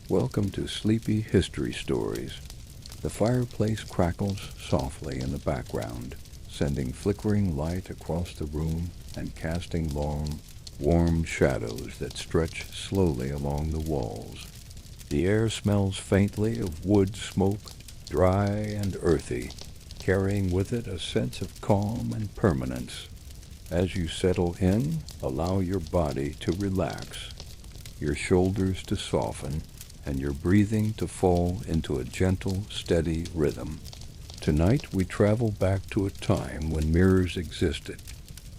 Welcome to Sleepy History Stories. The fireplace crackles softly in the background, sending flickering light across the room and casting long, warm shadows that stretch slowly along the walls. The air smells faintly of wood smoke, dry and earthy, carrying with it a sense of calm and permanence. As you settle in, allow your body to relax, your shoulders to soften, and your breathing to fall into a gentle, steady rhythm. Tonight we travel back to a time when mirrors existed,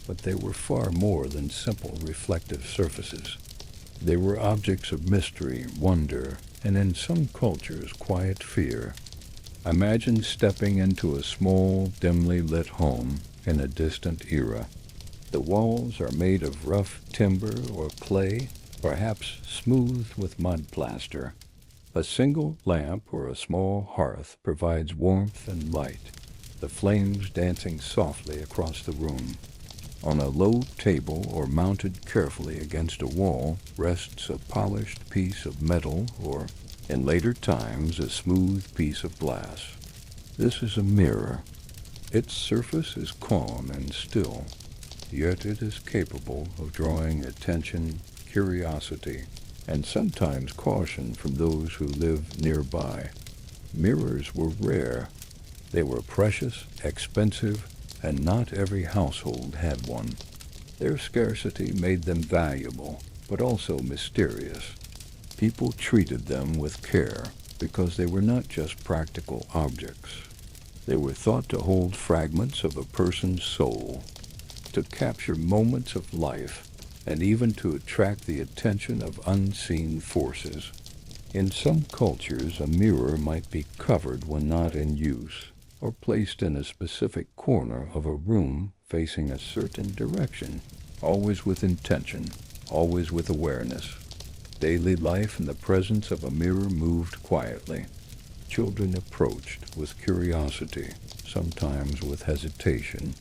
but they were far more than simple reflective surfaces. They were objects of mystery, wonder, and in some cultures, quiet fear. Imagine stepping into a small, dimly lit home in a distant era. The walls are made of rough timber or clay, perhaps smoothed with mud plaster. A single lamp or a small hearth provides warmth and light, the flames dancing softly across the room. On a low table or mounted carefully against a wall rests a polished piece of metal or, in later times, a smooth piece of glass. This is a mirror. Its surface is calm and still, yet it is capable of drawing attention, curiosity, and sometimes caution from those who live nearby. Mirrors were rare. They were precious, expensive, and not every household had one. Their scarcity made them valuable, but also mysterious. People treated them with care because they were not just practical objects. They were thought to hold fragments of a person's soul, to capture moments of life, and even to attract the attention of unseen forces. In some cultures, a mirror might be covered when not in use, or placed in a specific corner of a room facing a certain direction, always with intention, always with awareness. Daily life in the presence of a mirror moved quietly. Children approached with curiosity, sometimes with hesitation,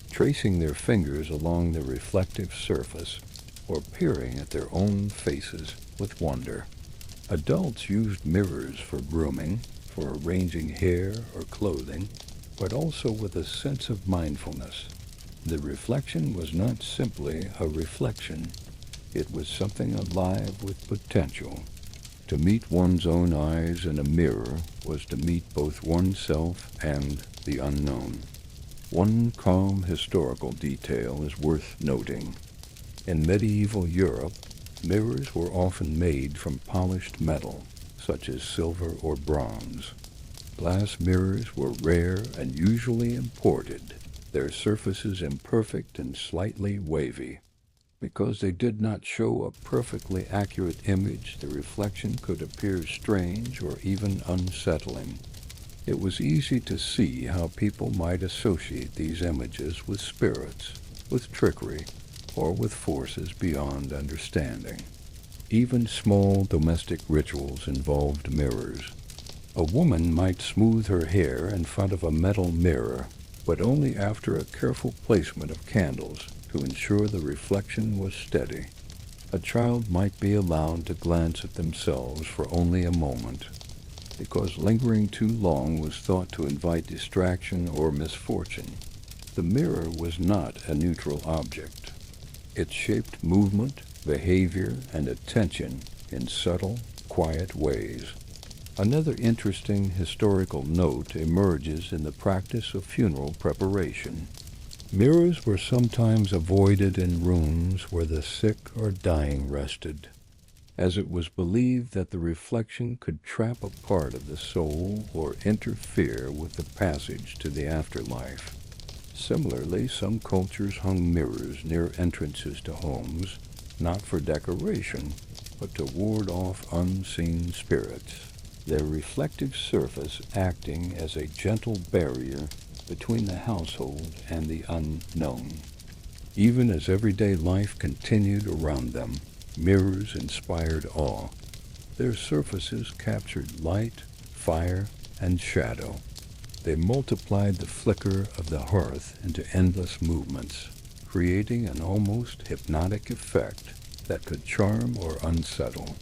tracing their fingers along the reflective surface or peering at their own faces with wonder. Adults used mirrors for grooming, for arranging hair or clothing, but also with a sense of mindfulness. The reflection was not simply a reflection. It was something alive with potential. To meet one's own eyes in a mirror was to meet both oneself and the unknown. One calm historical detail is worth noting. In medieval Europe, mirrors were often made from polished metal, such as silver or bronze. Glass mirrors were rare and usually imported, their surfaces imperfect and slightly wavy. Because they did not show a perfectly accurate image, the reflection could appear strange or even unsettling. It was easy to see how people might associate these images with spirits, with trickery, or with forces beyond understanding. Even small domestic rituals involved mirrors. A woman might smooth her hair in front of a metal mirror, but only after a careful placement of candles to ensure the reflection was steady. A child might be allowed to glance at themselves for only a moment, because lingering too long was thought to invite distraction or misfortune. The mirror was not a neutral object. It shaped movement, behavior, and attention in subtle, quiet ways. Another interesting historical note emerges in the practice of funeral preparation. Mirrors were sometimes avoided in rooms where the sick or dying rested, as it was believed that the reflection could trap a part of the soul or interfere with the passage to the afterlife. Similarly, some cultures hung mirrors near entrances to homes, not for decoration, but to ward off unseen spirits, their reflective surface acting as a gentle barrier between the household and the unknown. Even as everyday life continued around them, mirrors inspired awe. Their surfaces captured light, fire, and shadow. They multiplied the flicker of the hearth into endless movements, creating an almost hypnotic effect that could charm or unsettle.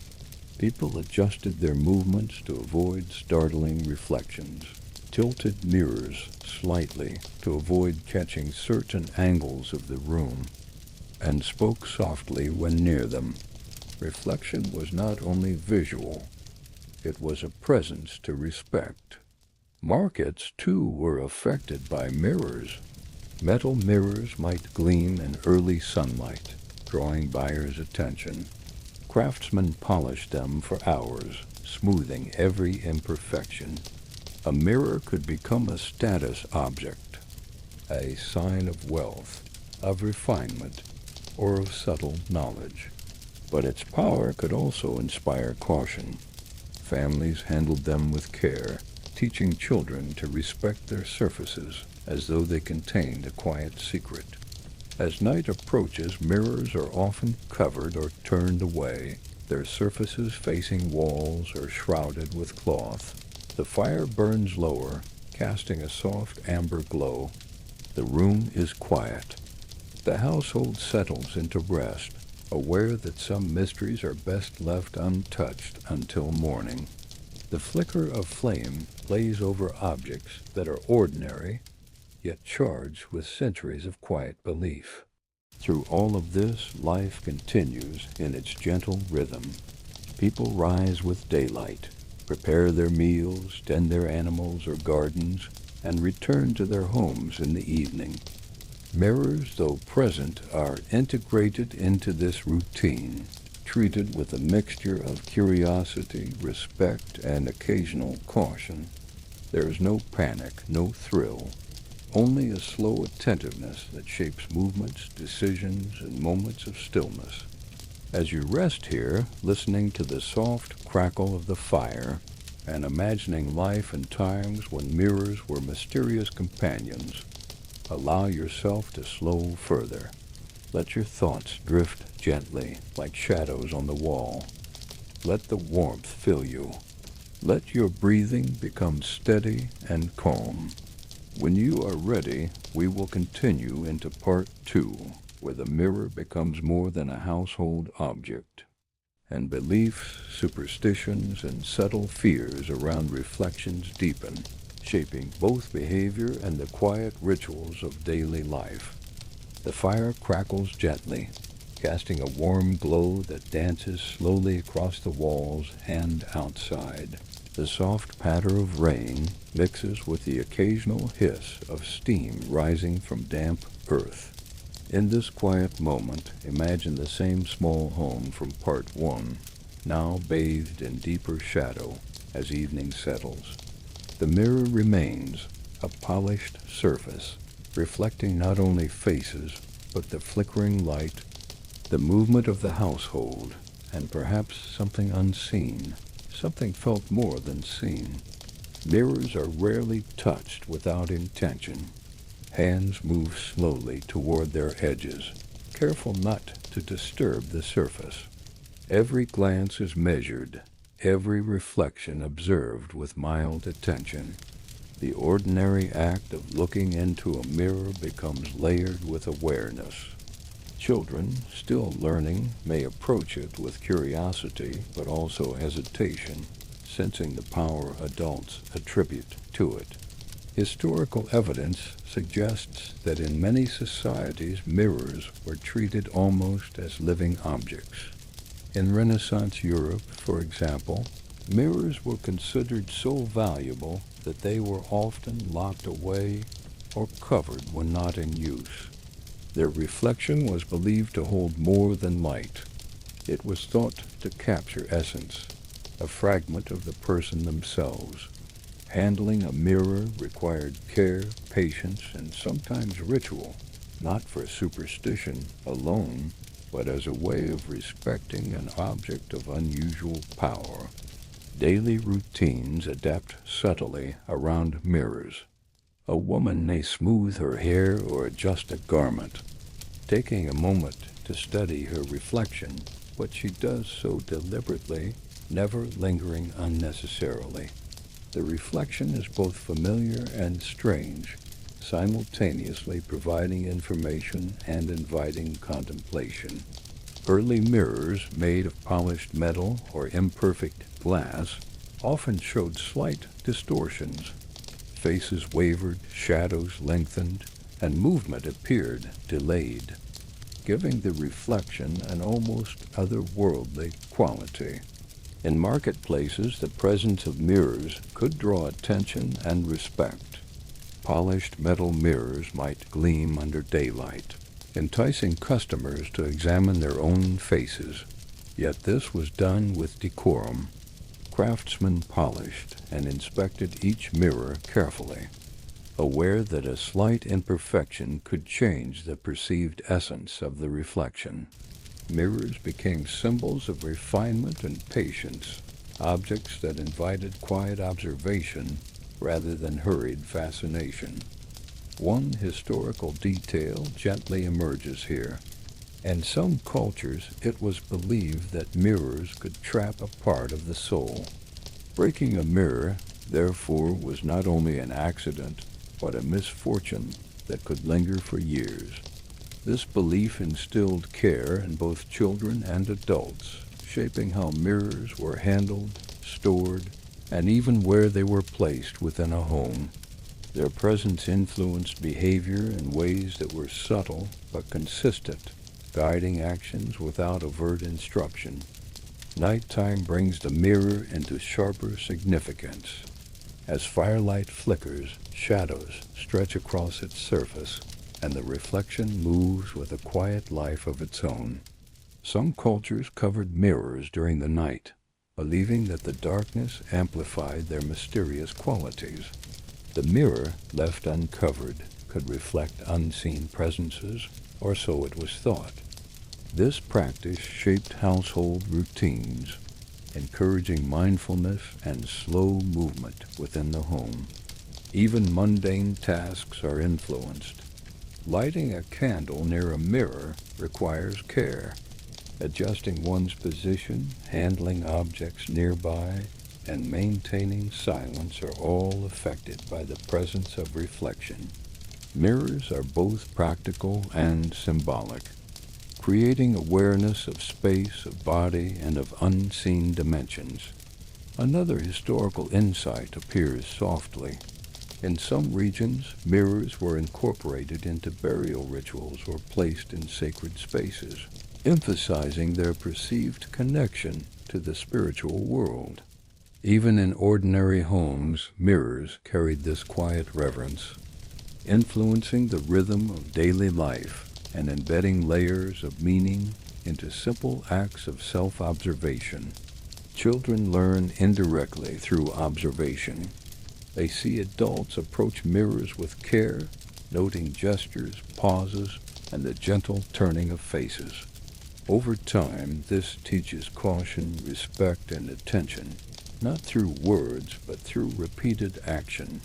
People adjusted their movements to avoid startling reflections, tilted mirrors slightly to avoid catching certain angles of the room, and spoke softly when near them. Reflection was not only visual, it was a presence to respect. Markets, too, were affected by mirrors. Metal mirrors might gleam in early sunlight, drawing buyers' attention. Craftsmen polished them for hours, smoothing every imperfection. A mirror could become a status object, a sign of wealth, of refinement, or of subtle knowledge. But its power could also inspire caution. Families handled them with care, teaching children to respect their surfaces as though they contained a quiet secret. As night approaches, mirrors are often covered or turned away, their surfaces facing walls or shrouded with cloth. The fire burns lower, casting a soft amber glow. The room is quiet. The household settles into rest, aware that some mysteries are best left untouched until morning. The flicker of flame plays over objects that are ordinary, yet charged with centuries of quiet belief. Through all of this, life continues in its gentle rhythm. People rise with daylight, prepare their meals, tend their animals or gardens, and return to their homes in the evening. Mirrors, though present, are integrated into this routine, treated with a mixture of curiosity, respect, and occasional caution. There is no panic, no thrill, only a slow attentiveness that shapes movements, decisions, and moments of stillness. As you rest here, listening to the soft crackle of the fire, and imagining life in times when mirrors were mysterious companions, allow yourself to slow further. Let your thoughts drift gently, like shadows on the wall. Let the warmth fill you. Let your breathing become steady and calm. When you are ready, we will continue into part 2, where the mirror becomes more than a household object, and beliefs, superstitions, and subtle fears around reflections deepen, shaping both behavior and the quiet rituals of daily life. The fire crackles gently, casting a warm glow that dances slowly across the walls and outside. The soft patter of rain mixes with the occasional hiss of steam rising from damp earth. In this quiet moment, imagine the same small home from part 1, now bathed in deeper shadow as evening settles. The mirror remains, a polished surface, reflecting not only faces, but the flickering light, the movement of the household, and perhaps something unseen, something felt more than seen. Mirrors are rarely touched without intention. Hands move slowly toward their edges, careful not to disturb the surface. Every glance is measured, every reflection observed with mild attention. The ordinary act of looking into a mirror becomes layered with awareness. Children, still learning, may approach it with curiosity, but also hesitation, sensing the power adults attribute to it. Historical evidence suggests that in many societies, mirrors were treated almost as living objects. In Renaissance Europe, for example, mirrors were considered so valuable that they were often locked away or covered when not in use. Their reflection was believed to hold more than light. It was thought to capture essence, a fragment of the person themselves. Handling a mirror required care, patience, and sometimes ritual, not for superstition alone, but as a way of respecting an object of unusual power. Daily routines adapt subtly around mirrors. A woman may smooth her hair or adjust a garment, taking a moment to study her reflection, but she does so deliberately, never lingering unnecessarily. The reflection is both familiar and strange, simultaneously providing information and inviting contemplation. Early mirrors made of polished metal or imperfect glass often showed slight distortions. Faces wavered, shadows lengthened, and movement appeared delayed, giving the reflection an almost otherworldly quality. In marketplaces, the presence of mirrors could draw attention and respect. Polished metal mirrors might gleam under daylight, enticing customers to examine their own faces. Yet this was done with decorum. Craftsmen polished and inspected each mirror carefully, aware that a slight imperfection could change the perceived essence of the reflection. Mirrors became symbols of refinement and patience, objects that invited quiet observation rather than hurried fascination. One historical detail gently emerges here. In some cultures, it was believed that mirrors could trap a part of the soul. Breaking a mirror, therefore, was not only an accident, but a misfortune that could linger for years. This belief instilled care in both children and adults, shaping how mirrors were handled, stored, and even where they were placed within a home. Their presence influenced behavior in ways that were subtle but consistent, guiding actions without overt instruction. Nighttime brings the mirror into sharper significance. As firelight flickers, shadows stretch across its surface, and the reflection moves with a quiet life of its own. Some cultures covered mirrors during the night, believing that the darkness amplified their mysterious qualities. The mirror, left uncovered, could reflect unseen presences, or so it was thought. This practice shaped household routines, encouraging mindfulness and slow movement within the home. Even mundane tasks are influenced. Lighting a candle near a mirror requires care. Adjusting one's position, handling objects nearby, and maintaining silence are all affected by the presence of reflection. Mirrors are both practical and symbolic, creating awareness of space, of body, and of unseen dimensions. Another historical insight appears softly. In some regions, mirrors were incorporated into burial rituals or placed in sacred spaces, emphasizing their perceived connection to the spiritual world. Even in ordinary homes, mirrors carried this quiet reverence, influencing the rhythm of daily life and embedding layers of meaning into simple acts of self-observation. Children learn indirectly through observation. They see adults approach mirrors with care, noting gestures, pauses, and the gentle turning of faces. Over time, this teaches caution, respect, and attention, not through words, but through repeated action.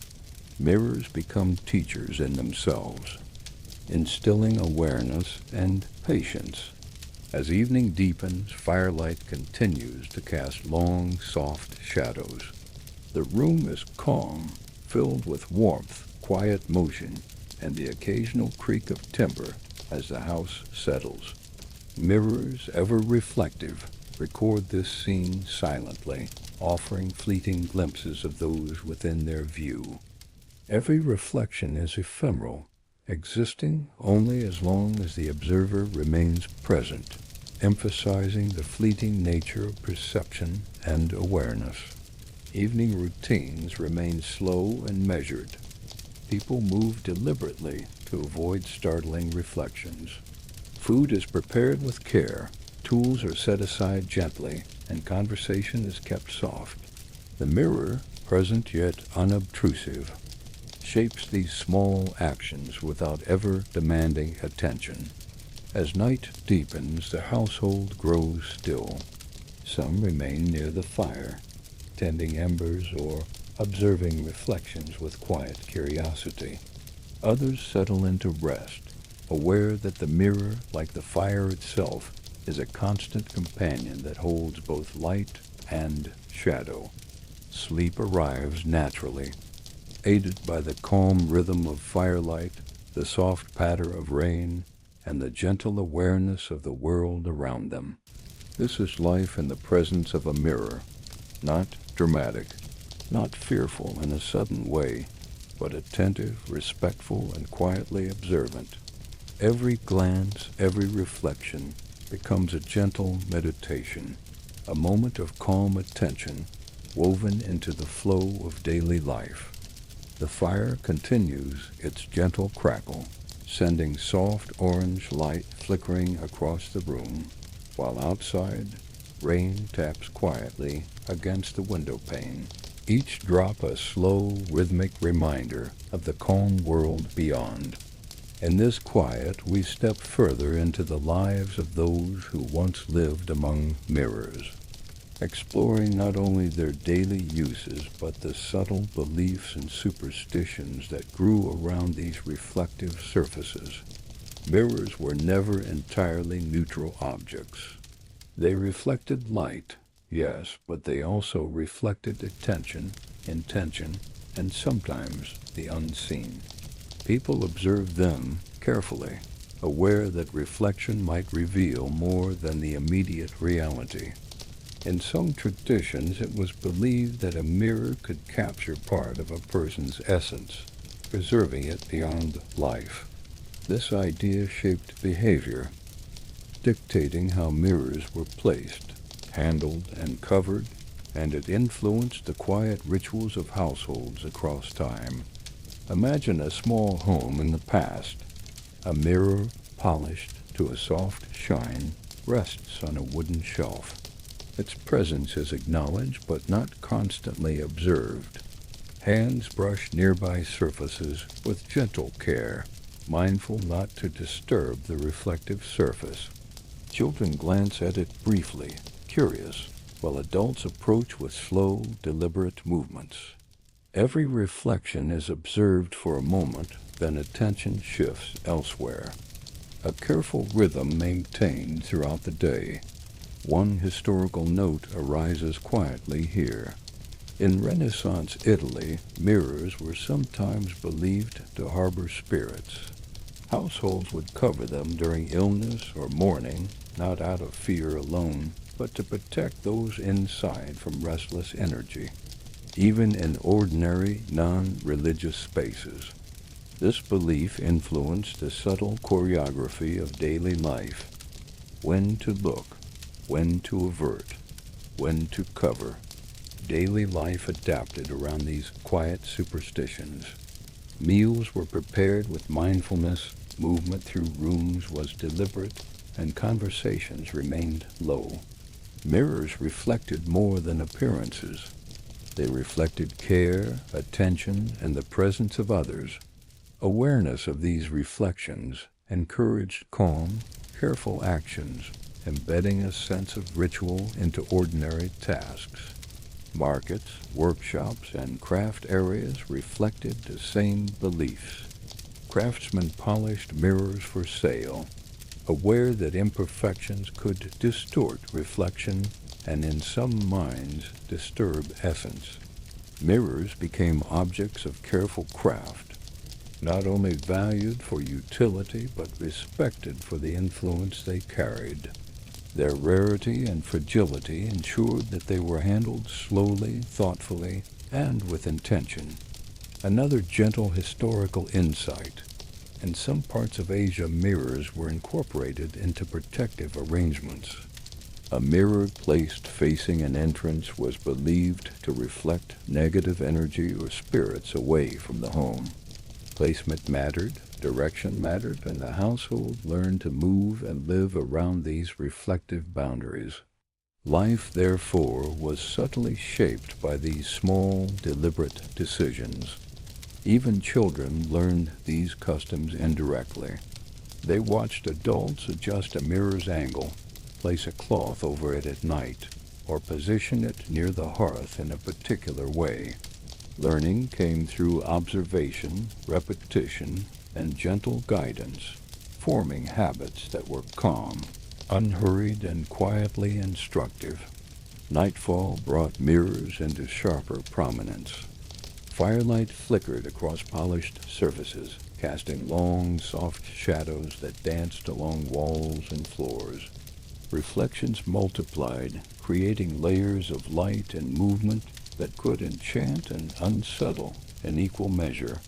Mirrors become teachers in themselves, instilling awareness and patience. As evening deepens, firelight continues to cast long, soft shadows. The room is calm, filled with warmth, quiet motion, and the occasional creak of timber as the house settles. Mirrors, ever reflective, record this scene silently, offering fleeting glimpses of those within their view. Every reflection is ephemeral, existing only as long as the observer remains present, emphasizing the fleeting nature of perception and awareness. Evening routines remain slow and measured. People move deliberately to avoid startling reflections. Food is prepared with care, tools are set aside gently, and conversation is kept soft. The mirror, present yet unobtrusive, shapes these small actions without ever demanding attention. As night deepens, the household grows still. Some remain near the fire, tending embers or observing reflections with quiet curiosity. Others settle into rest, aware that the mirror, like the fire itself, is a constant companion that holds both light and shadow. Sleep arrives naturally, aided by the calm rhythm of firelight, the soft patter of rain, and the gentle awareness of the world around them. This is life in the presence of a mirror, not dramatic, not fearful in a sudden way, but attentive, respectful, and quietly observant. Every glance, every reflection becomes a gentle meditation, a moment of calm attention woven into the flow of daily life. The fire continues its gentle crackle, sending soft orange light flickering across the room, while outside, rain taps quietly against the window pane, each drop a slow, rhythmic reminder of the calm world beyond. In this quiet, we step further into the lives of those who once lived among mirrors, exploring not only their daily uses, but the subtle beliefs and superstitions that grew around these reflective surfaces. Mirrors were never entirely neutral objects. They reflected light, yes, but they also reflected attention, intention, and sometimes the unseen. People observed them carefully, aware that reflection might reveal more than the immediate reality. In some traditions, it was believed that a mirror could capture part of a person's essence, preserving it beyond life. This idea shaped behavior, dictating how mirrors were placed, handled, and covered, and it influenced the quiet rituals of households across time. Imagine a small home in the past. A mirror, polished to a soft shine, rests on a wooden shelf. Its presence is acknowledged but not constantly observed. Hands brush nearby surfaces with gentle care, mindful not to disturb the reflective surface. Children glance at it briefly, curious, while adults approach with slow, deliberate movements. Every reflection is observed for a moment, then attention shifts elsewhere. A careful rhythm maintained throughout the day. One historical note arises quietly here. In Renaissance Italy, mirrors were sometimes believed to harbor spirits. Households would cover them during illness or mourning, not out of fear alone, but to protect those inside from restless energy, even in ordinary, non-religious spaces. This belief influenced the subtle choreography of daily life: when to look, when to avert, when to cover. Daily life adapted around these quiet superstitions. Meals were prepared with mindfulness, movement through rooms was deliberate, and conversations remained low. Mirrors reflected more than appearances. They reflected care, attention, and the presence of others. Awareness of these reflections encouraged calm, careful actions, embedding a sense of ritual into ordinary tasks. Markets, workshops, and craft areas reflected the same beliefs. Craftsmen polished mirrors for sale, aware that imperfections could distort reflection and in some minds disturb essence. Mirrors became objects of careful craft, not only valued for utility but respected for the influence they carried. Their rarity and fragility ensured that they were handled slowly, thoughtfully, and with intention. Another gentle historical insight. In some parts of Asia, mirrors were incorporated into protective arrangements. A mirror placed facing an entrance was believed to reflect negative energy or spirits away from the home. Placement mattered, direction mattered, and the household learned to move and live around these reflective boundaries. Life, therefore, was subtly shaped by these small, deliberate decisions. Even children learned these customs indirectly. They watched adults adjust a mirror's angle, place a cloth over it at night, or position it near the hearth in a particular way. Learning came through observation, repetition, and gentle guidance, forming habits that were calm, unhurried, and quietly instructive. Nightfall brought mirrors into sharper prominence. Firelight flickered across polished surfaces, casting long, soft shadows that danced along walls and floors. Reflections multiplied, creating layers of light and movement that could enchant and unsettle in equal measure.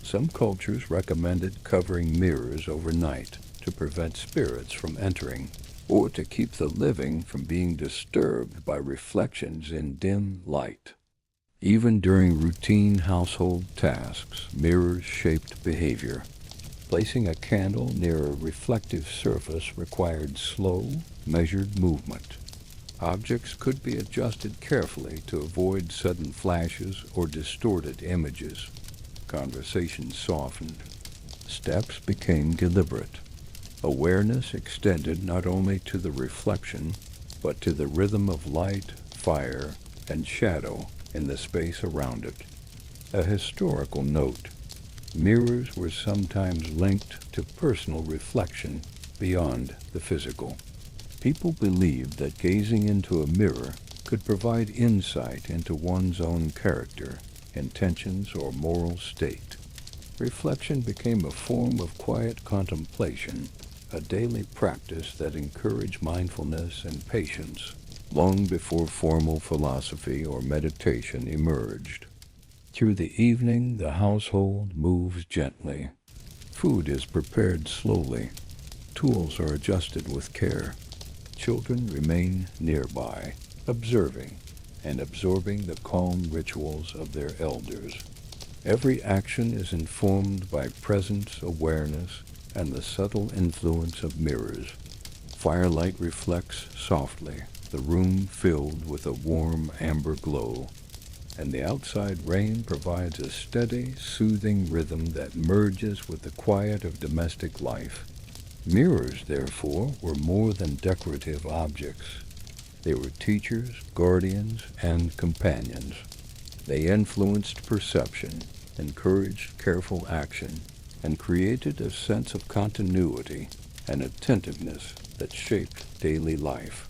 Some cultures recommended covering mirrors overnight to prevent spirits from entering, or to keep the living from being disturbed by reflections in dim light. Even during routine household tasks, mirrors shaped behavior. Placing a candle near a reflective surface required slow, measured movement. Objects could be adjusted carefully to avoid sudden flashes or distorted images. Conversation softened. Steps became deliberate. Awareness extended not only to the reflection, but to the rhythm of light, fire, and shadow in the space around it. A historical note: mirrors were sometimes linked to personal reflection beyond the physical. People believed that gazing into a mirror could provide insight into one's own character, intentions, or moral state. Reflection became a form of quiet contemplation, a daily practice that encouraged mindfulness and patience long before formal philosophy or meditation emerged. Through the evening, the household moves gently. Food is prepared slowly. Tools are adjusted with care. Children remain nearby, observing and absorbing the calm rituals of their elders. Every action is informed by presence, awareness, and the subtle influence of mirrors. Firelight reflects softly, the room filled with a warm amber glow, and the outside rain provides a steady, soothing rhythm that merges with the quiet of domestic life. Mirrors, therefore, were more than decorative objects. They were teachers, guardians, and companions. They influenced perception, encouraged careful action, and created a sense of continuity and attentiveness that shaped daily life.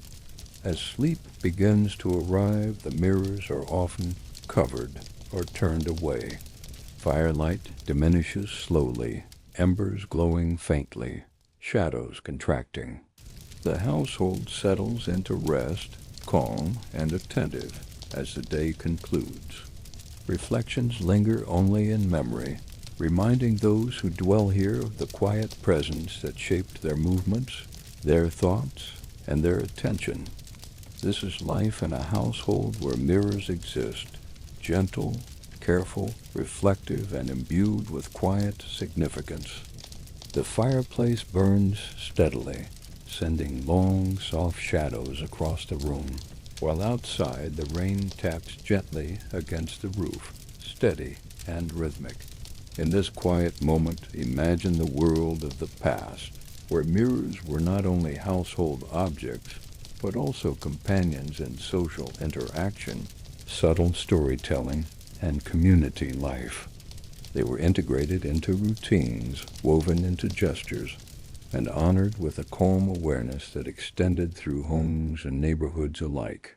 As sleep begins to arrive, the mirrors are often covered or turned away. Firelight diminishes slowly, embers glowing faintly, shadows contracting. The household settles into rest, calm and attentive as the day concludes. Reflections linger only in memory, reminding those who dwell here of the quiet presence that shaped their movements, their thoughts, and their attention. This is life in a household where mirrors exist, gentle, careful, reflective, and imbued with quiet significance. The fireplace burns steadily, sending long, soft shadows across the room, while outside the rain taps gently against the roof, steady and rhythmic. In this quiet moment, imagine the world of the past, where mirrors were not only household objects, but also companions in social interaction, subtle storytelling, and community life. They were integrated into routines, woven into gestures, and honored with a calm awareness that extended through homes and neighborhoods alike.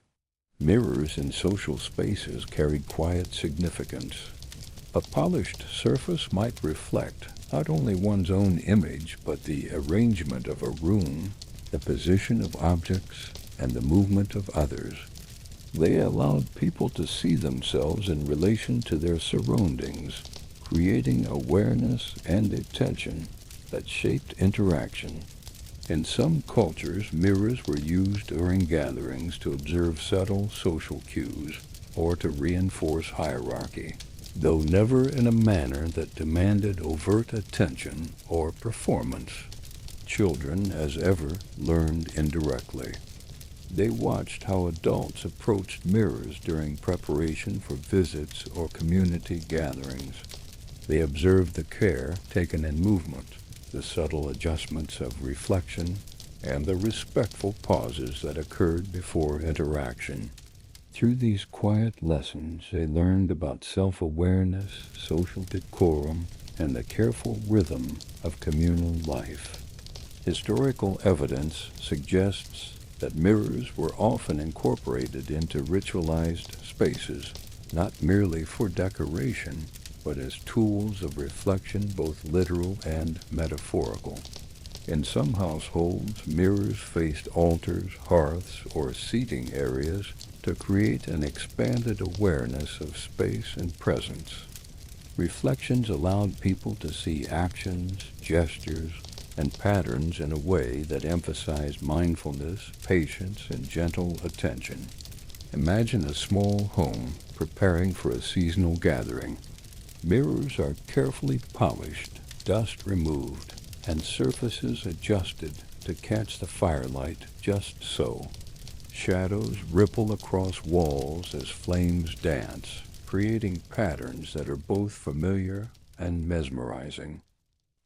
Mirrors in social spaces carried quiet significance. A polished surface might reflect not only one's own image, but the arrangement of a room, the position of objects, and the movement of others. They allowed people to see themselves in relation to their surroundings, creating awareness and attention that shaped interaction. In some cultures, mirrors were used during gatherings to observe subtle social cues or to reinforce hierarchy, though never in a manner that demanded overt attention or performance. Children, as ever, learned indirectly. They watched how adults approached mirrors during preparation for visits or community gatherings. They observed the care taken in movement, the subtle adjustments of reflection, and the respectful pauses that occurred before interaction. Through these quiet lessons, they learned about self-awareness, social decorum, and the careful rhythm of communal life. Historical evidence suggests that mirrors were often incorporated into ritualized spaces, not merely for decoration, but as tools of reflection, both literal and metaphorical. In some households, mirrors faced altars, hearths, or seating areas to create an expanded awareness of space and presence. Reflections allowed people to see actions, gestures, and patterns in a way that emphasized mindfulness, patience, and gentle attention. Imagine a small home preparing for a seasonal gathering. Mirrors are carefully polished, dust removed, and surfaces adjusted to catch the firelight just so. Shadows ripple across walls as flames dance, creating patterns that are both familiar and mesmerizing.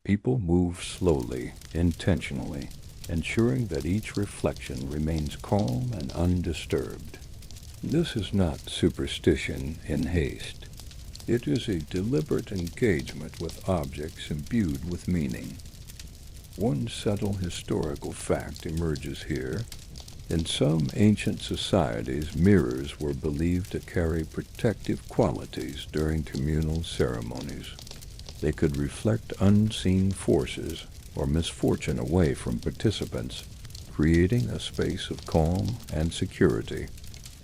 People move slowly, intentionally, ensuring that each reflection remains calm and undisturbed. This is not superstition in haste. It is a deliberate engagement with objects imbued with meaning. One subtle historical fact emerges here. In some ancient societies, mirrors were believed to carry protective qualities during communal ceremonies. They could reflect unseen forces or misfortune away from participants, creating a space of calm and security.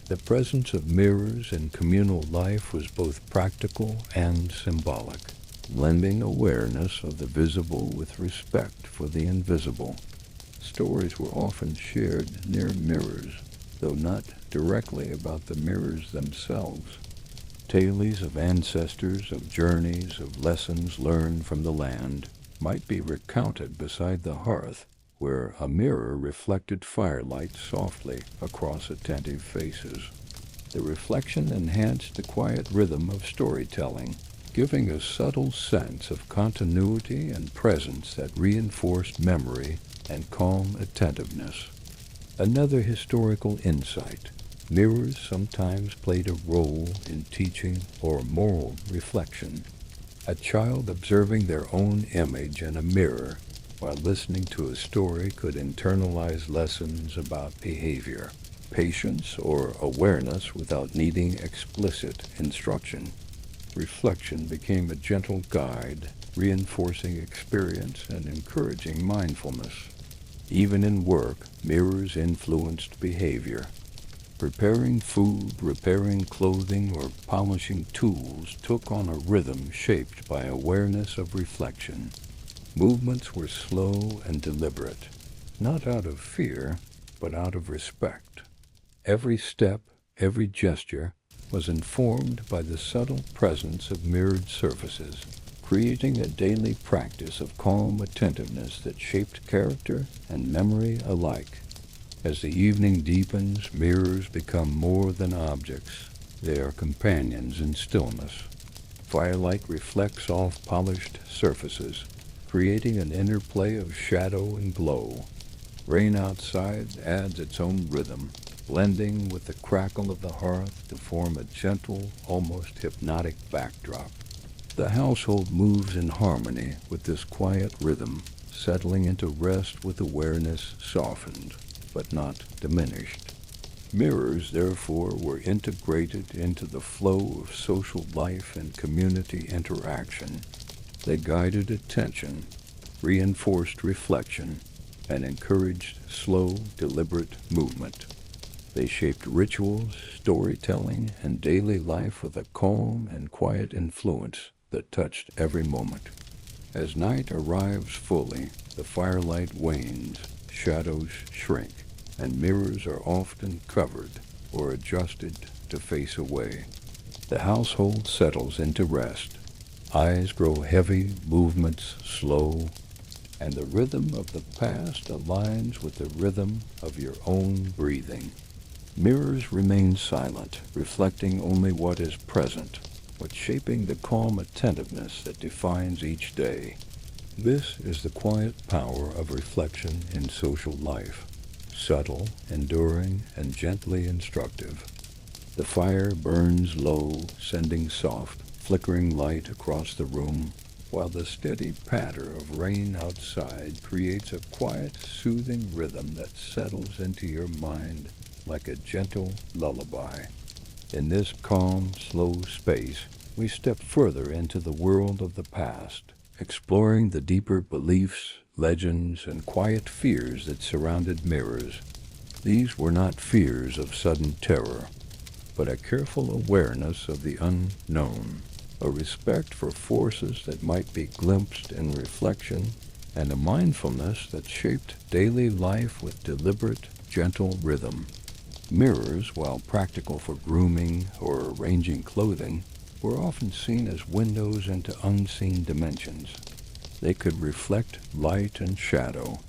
The presence of mirrors in communal life was both practical and symbolic, lending awareness of the visible with respect for the invisible. Stories were often shared near mirrors, though not directly about the mirrors themselves. Tales of ancestors, of journeys, of lessons learned from the land might be recounted beside the hearth, where a mirror reflected firelight softly across attentive faces. The reflection enhanced the quiet rhythm of storytelling, giving a subtle sense of continuity and presence that reinforced memory and calm attentiveness. Another historical insight: mirrors sometimes played a role in teaching or moral reflection. A child observing their own image in a mirror while listening to a story could internalize lessons about behavior, patience, or awareness without needing explicit instruction. Reflection became a gentle guide, reinforcing experience and encouraging mindfulness. Even in work, mirrors influenced behavior. Preparing food, repairing clothing, or polishing tools took on a rhythm shaped by awareness of reflection. Movements were slow and deliberate, not out of fear, but out of respect. Every step, every gesture, was informed by the subtle presence of mirrored surfaces, creating a daily practice of calm attentiveness that shaped character and memory alike. As the evening deepens, mirrors become more than objects. They are companions in stillness. Firelight reflects off polished surfaces, creating an interplay of shadow and glow. Rain outside adds its own rhythm, blending with the crackle of the hearth to form a gentle, almost hypnotic backdrop. The household moves in harmony with this quiet rhythm, settling into rest with awareness softened, but not diminished. Mirrors, therefore, were integrated into the flow of social life and community interaction. They guided attention, reinforced reflection, and encouraged slow, deliberate movement. They shaped rituals, storytelling, and daily life with a calm and quiet influence that touched every moment. As night arrives fully, the firelight wanes, shadows shrink, and mirrors are often covered or adjusted to face away. The household settles into rest. Eyes grow heavy, movements slow, and the rhythm of the past aligns with the rhythm of your own breathing. Mirrors remain silent, reflecting only what is present, but shaping the calm attentiveness that defines each day. This is the quiet power of reflection in social life, subtle, enduring, and gently instructive. The fire burns low, sending soft, flickering light across the room, while the steady patter of rain outside creates a quiet, soothing rhythm that settles into your mind like a gentle lullaby. In this calm, slow space, we step further into the world of the past, exploring the deeper beliefs, legends, and quiet fears that surrounded mirrors. These were not fears of sudden terror, but a careful awareness of the unknown, a respect for forces that might be glimpsed in reflection, and a mindfulness that shaped daily life with deliberate, gentle rhythm. Mirrors, while practical for grooming or arranging clothing, were often seen as windows into unseen dimensions. They could reflect light and shadow.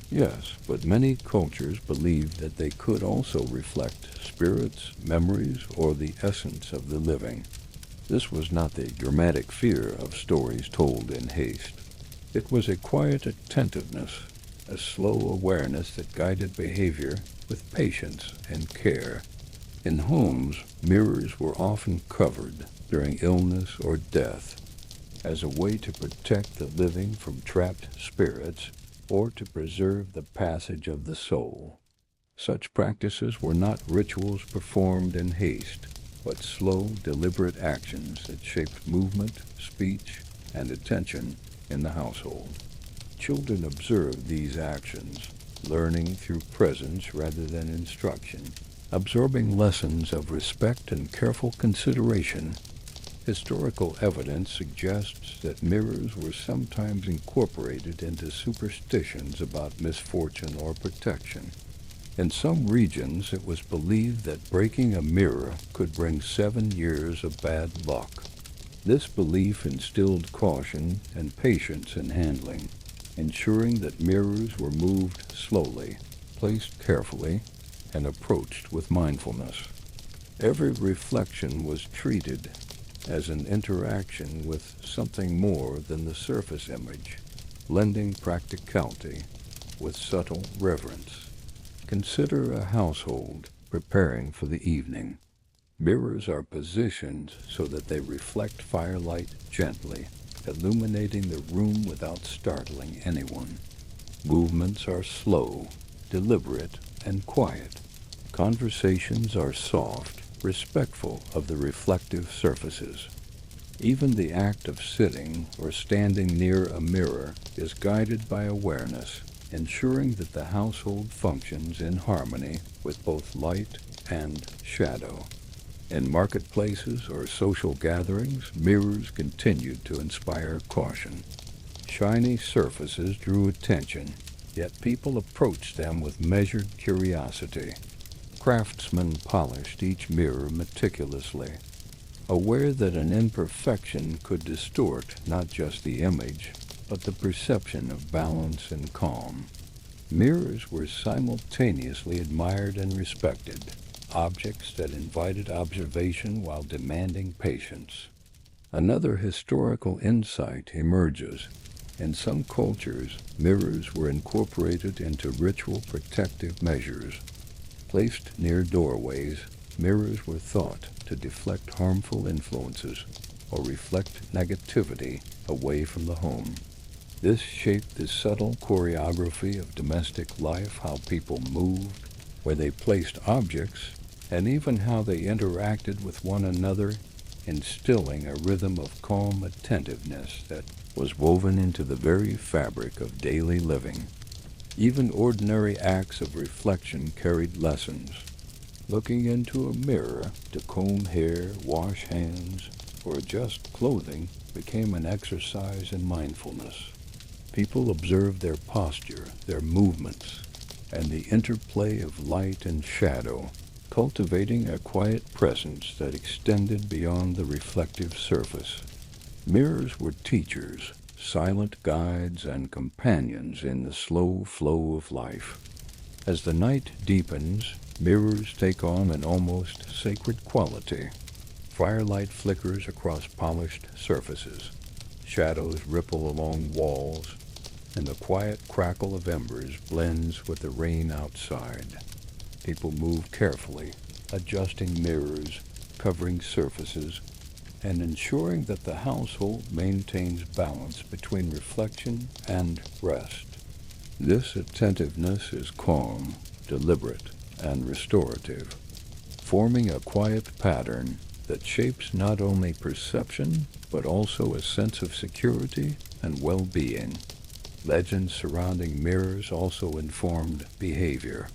Yes, but many cultures believed that they could also reflect spirits, memories, or the essence of the living. This was not the dramatic fear of stories told in haste. It was a quiet attentiveness, a slow awareness that guided behavior with patience and care. In homes, mirrors were often covered during illness or death as a way to protect the living from trapped spirits or to preserve the passage of the soul. Such practices were not rituals performed in haste, but slow, deliberate actions that shaped movement, speech, and attention in the household. Children observed these actions, learning through presence rather than instruction, absorbing lessons of respect and careful consideration. Historical evidence suggests that mirrors were sometimes incorporated into superstitions about misfortune or protection. In some regions, it was believed that breaking a mirror could bring 7 years of bad luck. This belief instilled caution and patience in handling, ensuring that mirrors were moved slowly, placed carefully, and approached with mindfulness. Every reflection was treated as an interaction with something more than the surface image, blending practicality with subtle reverence. Consider a household preparing for the evening. Mirrors are positioned so that they reflect firelight gently, illuminating the room without startling anyone. Movements are slow, deliberate, and quiet. Conversations are soft, respectful of the reflective surfaces. Even the act of sitting or standing near a mirror is guided by awareness, ensuring that the household functions in harmony with both light and shadow. In marketplaces or social gatherings, mirrors continued to inspire caution. Shiny surfaces drew attention, yet people approached them with measured curiosity. Craftsmen polished each mirror meticulously, aware that an imperfection could distort not just the image, but the perception of balance and calm. Mirrors were simultaneously admired and respected, objects that invited observation while demanding patience. Another historical insight emerges. In some cultures, mirrors were incorporated into ritual protective measures. Placed near doorways, mirrors were thought to deflect harmful influences or reflect negativity away from the home. This shaped the subtle choreography of domestic life, how people moved, where they placed objects, and even how they interacted with one another, instilling a rhythm of calm attentiveness that was woven into the very fabric of daily living. Even ordinary acts of reflection carried lessons. Looking into a mirror to comb hair, wash hands, or adjust clothing became an exercise in mindfulness. People observed their posture, their movements, and the interplay of light and shadow, cultivating a quiet presence that extended beyond the reflective surface. Mirrors were teachers, silent guides and companions in the slow flow of life. As the night deepens, mirrors take on an almost sacred quality. Firelight flickers across polished surfaces. Shadows ripple along walls, and the quiet crackle of embers blends with the rain outside. People move carefully, adjusting mirrors, covering surfaces, and ensuring that the household maintains balance between reflection and rest. This attentiveness is calm, deliberate, and restorative, forming a quiet pattern that shapes not only perception, but also a sense of security and well-being. Legends surrounding mirrors also informed behavior.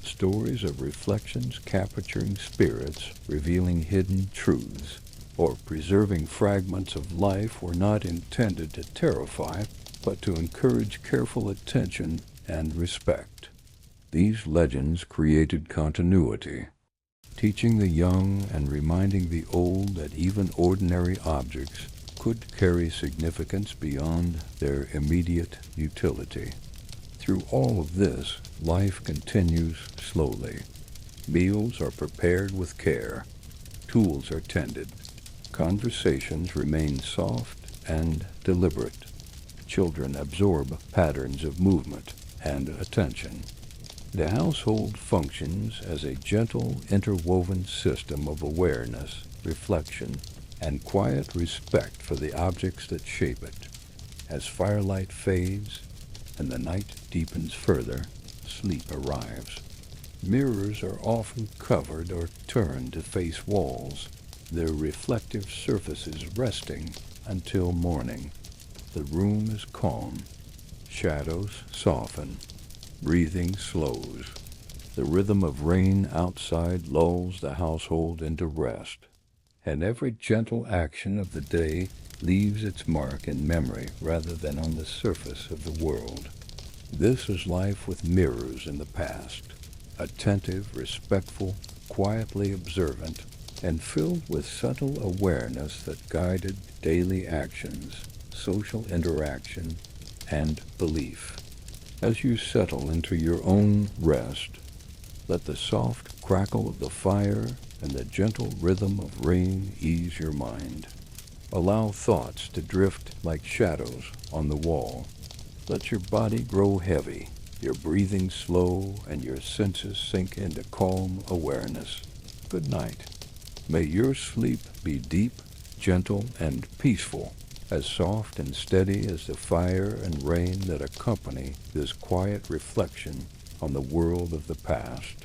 Stories of reflections capturing spirits, revealing hidden truths, or preserving fragments of life were not intended to terrify, but to encourage careful attention and respect. These legends created continuity, teaching the young and reminding the old that even ordinary objects could carry significance beyond their immediate utility. Through all of this, life continues slowly. Meals are prepared with care. Tools are tended. Conversations remain soft and deliberate. Children absorb patterns of movement and attention. The household functions as a gentle, interwoven system of awareness, reflection, and quiet respect for the objects that shape it. As firelight fades and the night deepens further, sleep arrives. Mirrors are often covered or turned to face walls, their reflective surfaces resting until morning. The room is calm. Shadows soften. Breathing slows. The rhythm of rain outside lulls the household into rest, and every gentle action of the day leaves its mark in memory rather than on the surface of the world. This is life with mirrors in the past, attentive, respectful, quietly observant, and filled with subtle awareness that guided daily actions, social interaction, and belief. As you settle into your own rest, let the soft crackle of the fire and the gentle rhythm of rain ease your mind. Allow thoughts to drift like shadows on the wall. Let your body grow heavy, your breathing slow, and your senses sink into calm awareness. Good night. May your sleep be deep, gentle, and peaceful, as soft and steady as the fire and rain that accompany this quiet reflection on the world of the past.